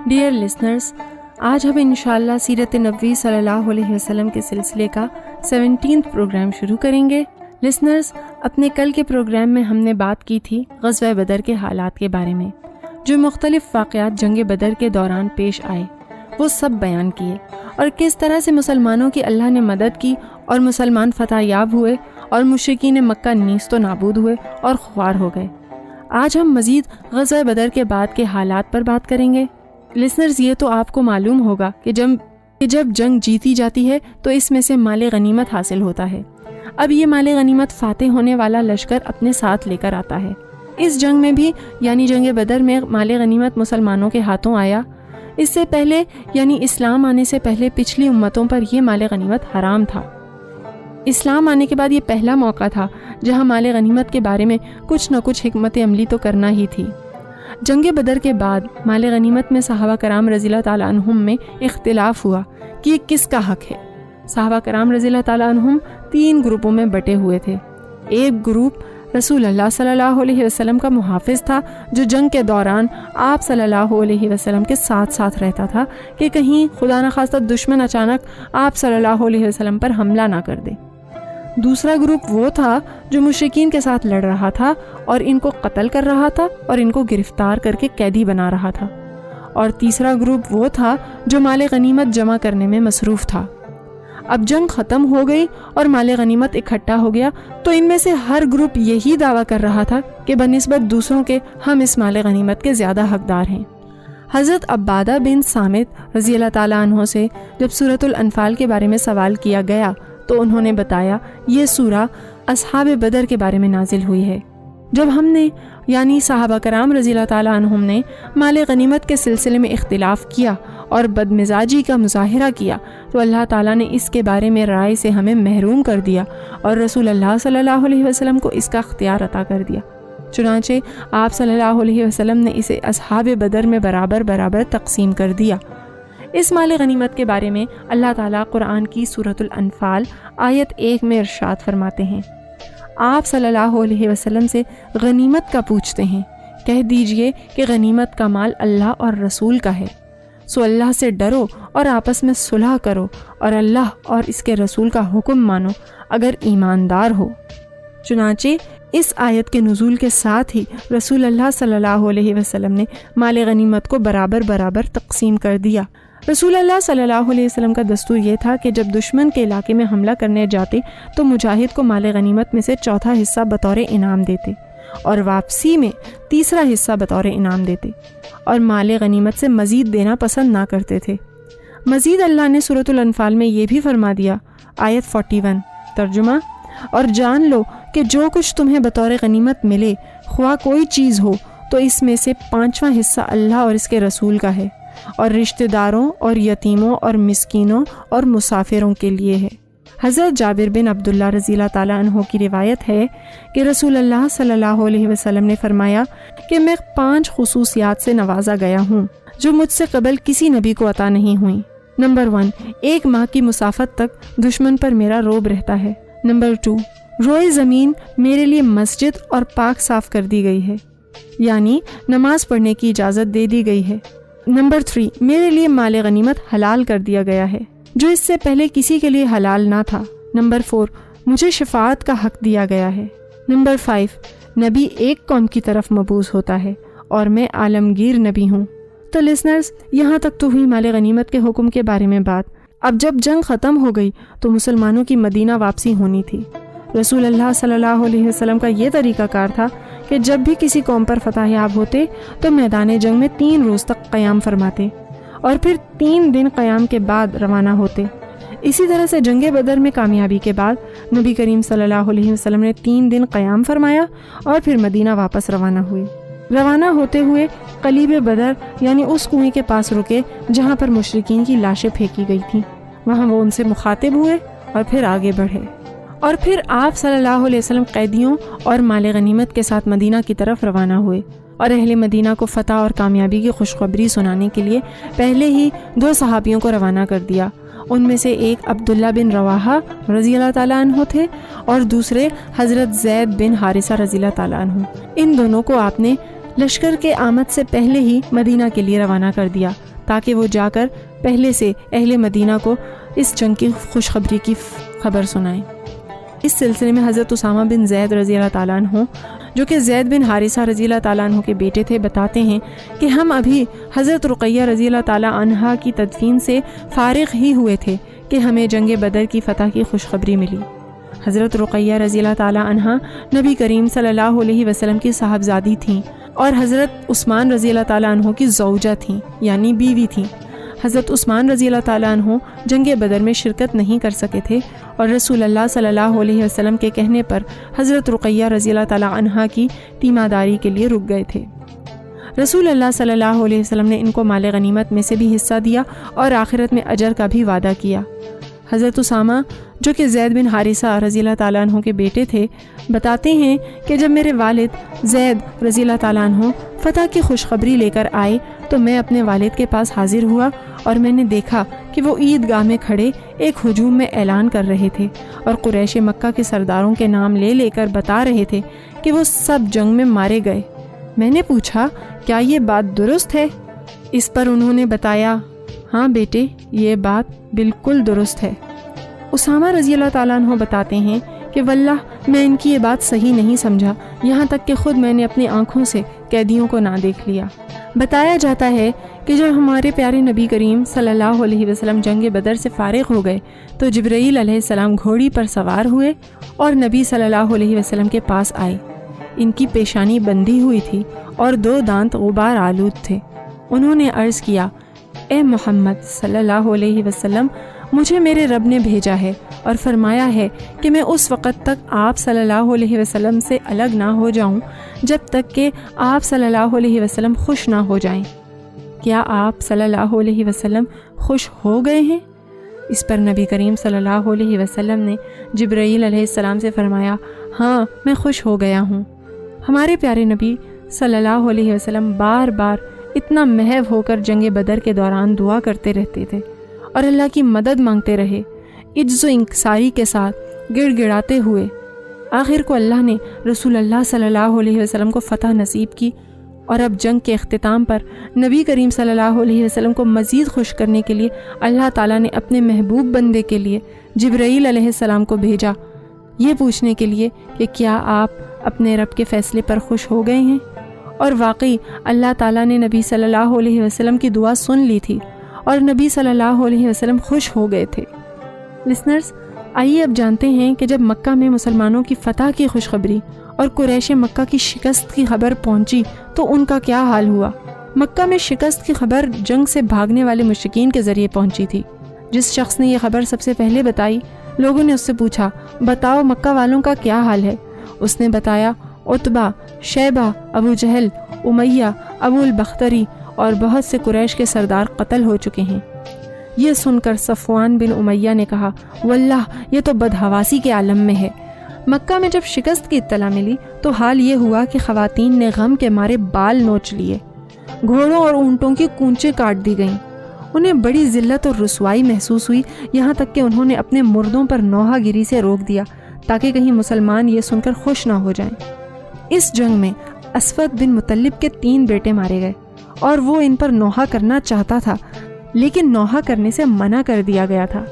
Dear listeners, آج ہم انشاءاللہ سیرت نبوی صلی اللہ علیہ وسلم کے سلسلے کا 17واں پروگرام شروع کریں گے۔ لسنرز، اپنے کل کے پروگرام میں ہم نے بات کی تھی غزوہ بدر کے حالات کے بارے میں، جو مختلف واقعات جنگ بدر کے دوران پیش آئے وہ سب بیان کیے، اور کس طرح سے مسلمانوں کی اللہ نے مدد کی اور مسلمان فتح یاب ہوئے اور مشرکین مکہ نیست و نابود ہوئے اور خوار ہو گئے۔ آج ہم مزید غزوہ بدر کے بعد کے حالات پر بات کریں گے۔ لسنرز، یہ تو آپ کو معلوم ہوگا کہ جب جنگ جیتی جاتی ہے تو اس میں سے مال غنیمت حاصل ہوتا ہے۔ اب یہ مال غنیمت فاتح ہونے والا لشکر اپنے ساتھ لے کر آتا ہے۔ اس جنگ میں بھی یعنی جنگ بدر میں مال غنیمت مسلمانوں کے ہاتھوں آیا۔ اس سے پہلے یعنی اسلام آنے سے پہلے پچھلی امتوں پر یہ مال غنیمت حرام تھا۔ اسلام آنے کے بعد یہ پہلا موقع تھا جہاں مال غنیمت کے بارے میں کچھ نہ کچھ حکمت عملی تو کرنا ہی تھی۔ جنگ بدر کے بعد مال غنیمت میں صحابہ کرام رضی اللہ تعالیٰ عنہم میں اختلاف ہوا کہ یہ کس کا حق ہے۔ صحابہ کرام رضی اللہ تعالیٰ عنہم 3 گروپوں میں بٹے ہوئے تھے۔ ایک گروپ رسول اللہ صلی اللہ علیہ وسلم کا محافظ تھا، جو جنگ کے دوران آپ صلی اللہ علیہ وسلم کے ساتھ ساتھ رہتا تھا کہ کہیں خدا نخواستہ دشمن اچانک آپ صلی اللہ علیہ وسلم پر حملہ نہ کر دے۔ دوسرا گروپ وہ تھا جو مشرکین کے ساتھ لڑ رہا تھا اور ان کو قتل کر رہا تھا اور ان کو گرفتار کر کے قیدی بنا رہا تھا۔ اور تیسرا گروپ وہ تھا جو مال غنیمت جمع کرنے میں مصروف تھا۔ اب جنگ ختم ہو گئی اور مال غنیمت اکٹھا ہو گیا تو ان میں سے ہر گروپ یہی دعویٰ کر رہا تھا کہ بنسبت دوسروں کے ہم اس مال غنیمت کے زیادہ حقدار ہیں۔ حضرت عبادہ بن صامت رضی اللہ تعالیٰ عنہ سے جب سورۃ الانفال کے بارے میں سوال کیا گیا تو انہوں نے بتایا یہ سورہ اصحاب بدر کے بارے میں نازل ہوئی ہے۔ جب ہم نے یعنی صحابہ کرام رضی اللہ تعالیٰ عنہم نے مال غنیمت کے سلسلے میں اختلاف کیا اور بدمزاجی کا مظاہرہ کیا تو اللہ تعالیٰ نے اس کے بارے میں رائے سے ہمیں محروم کر دیا اور رسول اللہ صلی اللہ علیہ وسلم کو اس کا اختیار عطا کر دیا۔ چنانچہ آپ صلی اللہ علیہ وسلم نے اسے اصحاب بدر میں برابر برابر تقسیم کر دیا۔ اس مال غنیمت کے بارے میں اللہ تعالیٰ قرآن کی سورۃ الانفال آیت 1 میں ارشاد فرماتے ہیں، آپ صلی اللہ علیہ وسلم سے غنیمت کا پوچھتے ہیں، کہہ دیجئے کہ غنیمت کا مال اللہ اور رسول کا ہے، سو اللہ سے ڈرو اور آپس میں صلح کرو اور اللہ اور اس کے رسول کا حکم مانو اگر ایماندار ہو۔ چنانچہ اس آیت کے نزول کے ساتھ ہی رسول اللہ صلی اللہ علیہ وسلم نے مال غنیمت کو برابر برابر تقسیم کر دیا۔ رسول اللہ صلی اللہ علیہ وسلم کا دستور یہ تھا کہ جب دشمن کے علاقے میں حملہ کرنے جاتے تو مجاہد کو مال غنیمت میں سے چوتھا حصہ بطور انعام دیتے اور واپسی میں تیسرا حصہ بطور انعام دیتے، اور مال غنیمت سے مزید دینا پسند نہ کرتے تھے۔ مزید اللہ نے سورۃ الانفال میں یہ بھی فرما دیا، آیت 41 ترجمہ، اور جان لو کہ جو کچھ تمہیں بطور غنیمت ملے خواہ کوئی چیز ہو تو اس میں سے 5واں حصہ اللہ اور اس کے رسول کا ہے اور رشتہ داروں اور یتیموں اور مسکینوں اور مسافروں کے لیے ہے۔ حضرت جابر بن عبداللہ رضی اللہ تعالیٰ عنہ کی روایت ہے کہ رسول اللہ صلی اللہ علیہ وسلم نے فرمایا کہ میں 5 خصوصیات سے نوازا گیا ہوں جو مجھ سے قبل کسی نبی کو عطا نہیں ہوئیں۔ نمبر 1، 1 ماہ کی مسافت تک دشمن پر میرا روب رہتا ہے۔ نمبر 2، روئے زمین میرے لیے مسجد اور پاک صاف کر دی گئی ہے، یعنی نماز پڑھنے کی اجازت دے دی گئی ہے۔ نمبر 3، میرے لیے مال غنیمت حلال کر دیا گیا ہے جو اس سے پہلے کسی کے لیے حلال نہ تھا۔ نمبر 4، مجھے شفاعت کا حق دیا گیا ہے۔ نمبر 5، نبی ایک قوم کی طرف مبعوث ہوتا ہے اور میں عالمگیر نبی ہوں۔ تو لسنرز، یہاں تک تو ہوئی مال غنیمت کے حکم کے بارے میں بات۔ اب جب جنگ ختم ہو گئی تو مسلمانوں کی مدینہ واپسی ہونی تھی۔ رسول اللہ صلی اللہ علیہ وسلم کا یہ طریقہ کار تھا کہ جب بھی کسی قوم پر فتح یاب ہوتے تو میدان جنگ میں 3 روز تک قیام فرماتے اور پھر 3 دن قیام کے بعد روانہ ہوتے۔ اسی طرح سے جنگ بدر میں کامیابی کے بعد نبی کریم صلی اللہ علیہ وسلم نے 3 دن قیام فرمایا اور پھر مدینہ واپس روانہ ہوئے۔ روانہ ہوتے ہوئے قلیب بدر یعنی اس کنویں کے پاس رکے جہاں پر مشرکین کی لاشیں پھینکی گئی تھیں۔ وہاں وہ ان سے مخاطب ہوئے اور پھر آگے بڑھے، اور پھر آپ صلی اللہ علیہ وسلم قیدیوں اور مال غنیمت کے ساتھ مدینہ کی طرف روانہ ہوئے اور اہل مدینہ کو فتح اور کامیابی کی خوشخبری سنانے کے لیے پہلے ہی 2 صحابیوں کو روانہ کر دیا۔ ان میں سے ایک عبداللہ بن رواحہ رضی اللہ تعالیٰ عنہ تھے اور دوسرے حضرت زید بن حارثہ رضی اللہ تعالیٰ عنہ۔ ان دونوں کو آپ نے لشکر کے آمد سے پہلے ہی مدینہ کے لیے روانہ کر دیا تاکہ وہ جا کر پہلے سے اہل مدینہ کو اس جنگ کی خوشخبری کی خبر سنائیں۔ اس سلسلے میں حضرت اسامہ بن زید رضی اللہ تعالیٰ عنہ، جو کہ زید بن حارثہ رضی اللہ تعالیٰ عنہ کے بیٹے تھے، بتاتے ہیں کہ ہم ابھی حضرت رقیہ رضی اللہ تعالیٰ عنہا کی تدفین سے فارغ ہی ہوئے تھے کہ ہمیں جنگ بدر کی فتح کی خوشخبری ملی۔ حضرت رقیہ رضی اللہ تعالیٰ عنہا نبی کریم صلی اللہ علیہ وسلم کی صاحبزادی تھیں اور حضرت عثمان رضی اللہ تعالیٰ عنہ کی زوجہ تھیں، یعنی بیوی تھیں۔ حضرت عثمان رضی اللہ تعالیٰ عنہ جنگ بدر میں شرکت نہیں کر سکے تھے اور رسول اللہ صلی اللہ علیہ وسلم کے کہنے پر حضرت رقیہ رضی اللہ تعالیٰ عنہا کی تیمارداری کے لیے رک گئے تھے۔ رسول اللہ صلی اللہ علیہ وسلم نے ان کو مال غنیمت میں سے بھی حصہ دیا اور آخرت میں اجر کا بھی وعدہ کیا۔ حضرت اسامہ، جو کہ زید بن حارثہ رضی اللہ تعالیٰ عنہ کے بیٹے تھے، بتاتے ہیں کہ جب میرے والد زید رضی اللہ تعالیٰ عنہ فتح کی خوشخبری لے کر آئے تو میں اپنے والد کے پاس حاضر ہوا اور میں نے دیکھا کہ وہ عیدگاہ میں کھڑے ایک ہجوم میں اعلان کر رہے تھے اور قریش مکہ کے سرداروں کے نام لے لے کر بتا رہے تھے کہ وہ سب جنگ میں مارے گئے۔ میں نے پوچھا، کیا یہ بات درست ہے؟ اس پر انہوں نے بتایا، ہاں بیٹے، یہ بات بالکل درست ہے۔ اسامہ رضی اللہ تعالیٰ عنہ بتاتے ہیں کہ واللہ میں ان کی یہ بات صحیح نہیں سمجھا، یہاں تک کہ خود میں نے اپنی آنکھوں سے قیدیوں کو نہ دیکھ لیا۔ بتایا جاتا ہے کہ جب ہمارے پیارے نبی کریم صلی اللہ علیہ وسلم جنگ بدر سے فارغ ہو گئے تو جبرائیل علیہ السلام گھوڑی پر سوار ہوئے اور نبی صلی اللہ علیہ وسلم کے پاس آئے۔ ان کی پیشانی بندھی ہوئی تھی اور 2 دانت غبار آلود تھے۔ انہوں نے عرض کیا، اے محمد صلی اللہ علیہ وسلم، مجھے میرے رب نے بھیجا ہے اور فرمایا ہے کہ میں اس وقت تک آپ صلی اللہ علیہ وسلم سے الگ نہ ہو جاؤں جب تک کہ آپ صلی اللہ علیہ وسلم خوش نہ ہو جائیں۔ کیا آپ صلی اللہ علیہ وسلم خوش ہو گئے ہیں؟ اس پر نبی کریم صلی اللہ علیہ وسلم نے جبرائیل علیہ السلام سے فرمایا، ہاں میں خوش ہو گیا ہوں۔ ہمارے پیارے نبی صلی اللہ علیہ وسلم بار بار اتنا محو ہو کر جنگ بدر کے دوران دعا کرتے رہتے تھے اور اللہ کی مدد مانگتے رہے، عجز و انکساری کے ساتھ گڑ گڑاتے ہوئے۔ آخر کو اللہ نے رسول اللہ صلی اللہ علیہ وسلم کو فتح نصیب کی اور اب جنگ کے اختتام پر نبی کریم صلی اللہ علیہ وسلم کو مزید خوش کرنے کے لیے اللہ تعالیٰ نے اپنے محبوب بندے کے لیے جبرائیل علیہ السلام کو بھیجا، یہ پوچھنے کے لیے کہ کیا آپ اپنے رب کے فیصلے پر خوش ہو گئے ہیں؟ اور واقعی اللہ تعالیٰ نے نبی صلی اللہ علیہ وسلم کی دعا سن لی تھی اور نبی صلی اللہ علیہ وسلم خوش ہو گئے تھے۔ لسنرز، آئیے اب جانتے ہیں کہ جب مکہ میں مسلمانوں کی فتح کی خوشخبری اور قریش مکہ کی شکست کی خبر پہنچی تو ان کا کیا حال ہوا۔ مکہ میں شکست کی خبر جنگ سے بھاگنے والے مشرکین کے ذریعے پہنچی تھی۔ جس شخص نے یہ خبر سب سے پہلے بتائی، لوگوں نے اس سے پوچھا، بتاؤ مکہ والوں کا کیا حال ہے؟ اس نے بتایا، عتبہ، شیبہ، ابو جہل، امیہ، ابو البختری اور بہت سے قریش کے سردار قتل ہو چکے ہیں۔ یہ سن کر صفوان بن امیہ نے کہا، واللہ یہ تو بدحواسی کے عالم میں ہے۔ مکہ میں جب شکست کی اطلاع ملی تو حال یہ ہوا کہ خواتین نے غم کے مارے بال نوچ لیے، گھوڑوں اور اونٹوں کی کونچیں کاٹ دی گئیں۔ انہیں بڑی ذلت اور رسوائی محسوس ہوئی، یہاں تک کہ انہوں نے اپنے مردوں پر نوحہ گیری سے روک دیا تاکہ کہیں مسلمان یہ سن کر خوش نہ ہو جائیں۔ اس جنگ میں اسود بن مطلب کے 3 بیٹے مارے گئے اور وہ ان پر نوحہ کرنا چاہتا تھا، لیکن نوحہ کرنے سے منع کر دیا گیا تھا۔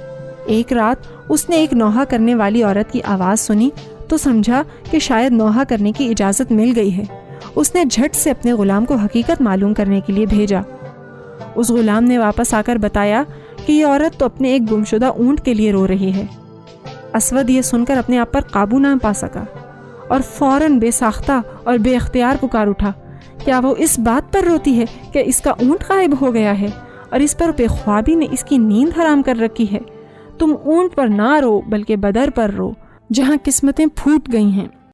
ایک رات اس نے ایک نوحہ کرنے والی عورت کی آواز سنی تو سمجھا کہ شاید نوحہ کرنے کی اجازت مل گئی ہے۔ اس نے جھٹ سے اپنے غلام کو حقیقت معلوم کرنے کے لیے بھیجا۔ اس غلام نے واپس آ کر بتایا کہ یہ عورت تو اپنے ایک گمشدہ اونٹ کے لیے رو رہی ہے۔ اسود یہ سن کر اپنے آپ پر قابو نہ پا سکا اور فوراً بے ساختہ اور بے اختیار پکار اٹھا، کیا وہ اس بات پر روتی ہے کہ اس کا اونٹ غائب ہو گیا ہے اور اس پر بے خوابی نے اس کی نیند حرام کر رکھی ہے؟ تم اونٹ پر نہ رو بلکہ بدر پر رو، جہاں قسمتیں پھوٹ گئی ہیں۔